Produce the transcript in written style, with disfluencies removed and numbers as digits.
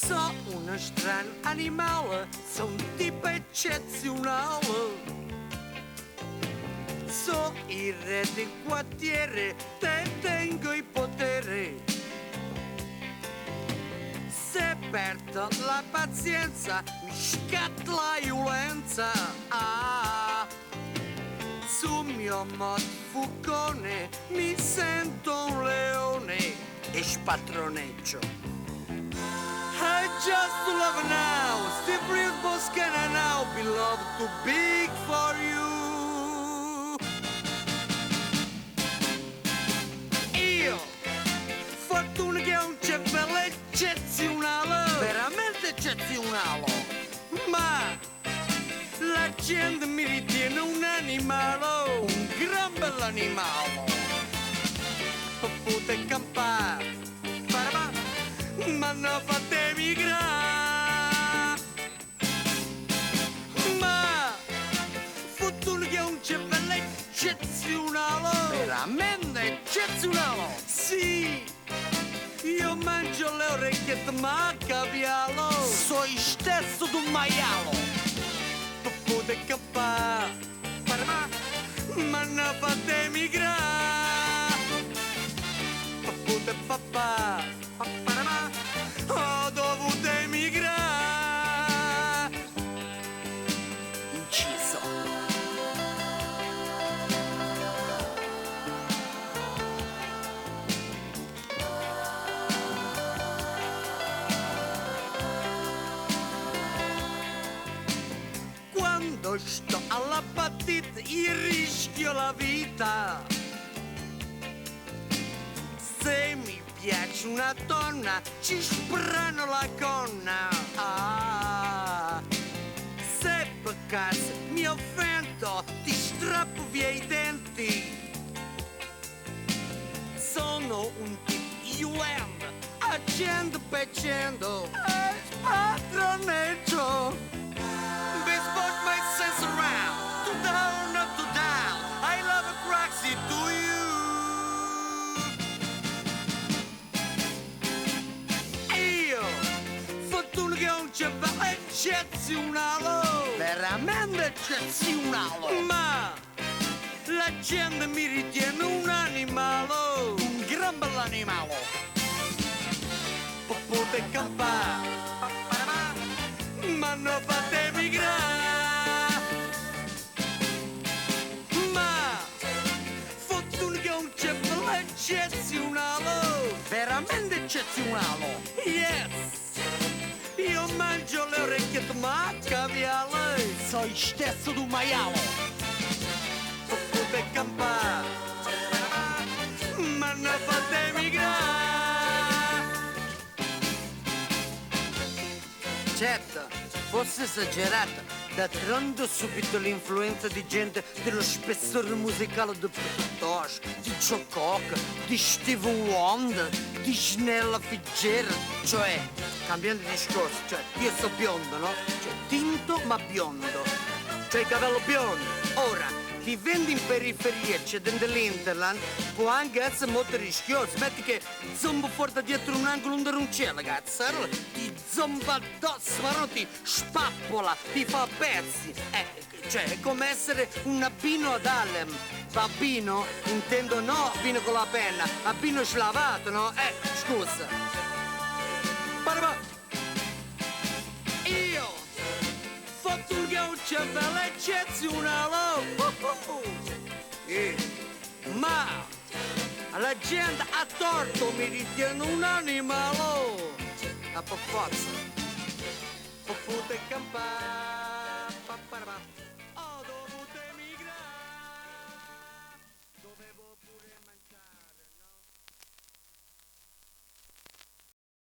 So uno strano animale, sono un tipo eccezionale. So il re del quartiere, te tengo il potere. Se perdo la pazienza, mi scatta la violenza. Ah, sul mio motofucone mi sento un leone e spattroneggio. I just love now, still breathe Boscana now, beloved too big for you. Io, fortuna che ho un cervello eccezionale, veramente eccezionale, ma la gente mi ritiene un animale, un gran bell'animale. Potete campare, ma non fate migrare. Ma fortuna che ho un cervello eccezionale, veramente eccezionale. Sì, io mangio le orecchiette ma cavialo, so il stesso di un maialo. Potete campare, ma non fate migrare. Potete papà, ho dovuto emigrare. Inciso. Quando sto alla partita io rischio la vita. Se mi piace una donna ci sprano la gonna. Ah, se per caso mi offendo ti strappo via i denti. Sono un tipo violento, agendo peccendo e spadroneggio. Sport my sense around, to down, not to down. I love a proxy to you. Io, fortuna che ho un cervello eccezionale, veramente eccezionale. Ma la gente mi ritiene un animale, un gran bell'animale. Potete campare, ma non fate migrare. Ma fortuna che ho un cervello eccezionale, veramente eccezionale. Yes, io mangio le orecchiette ma caviale, so il stesso di un maialo. Potete campare, ma non fate migrare. Certo, forse esagerata, d'altronde ho subito l'influenza di gente dello spessore musicale di Piuttosto, di Joe Cocker, di Stevie Wonder, di Snella Fitzgerald, cioè, cambiando discorso, cioè, io sono biondo, no? Cioè, tinto ma biondo, cioè capello biondo. Ora, vivendo in periferia, cioè dell'Interland, può anche essere molto rischioso. Metti che zombo fuori da dietro un angolo under un cielo, cazzo, allora ti zomba addosso, ma non ti spappola, ti fa pezzi. Cioè, è come essere un abbino ad Harlem. Babbino? Intendo no abbino con la penna, abbino slavato, no? Scusa. Io, fortuna che ho un cervello eccezionale. Ma la gente a torto mi ritiene un animale. A per forza. Potete campare.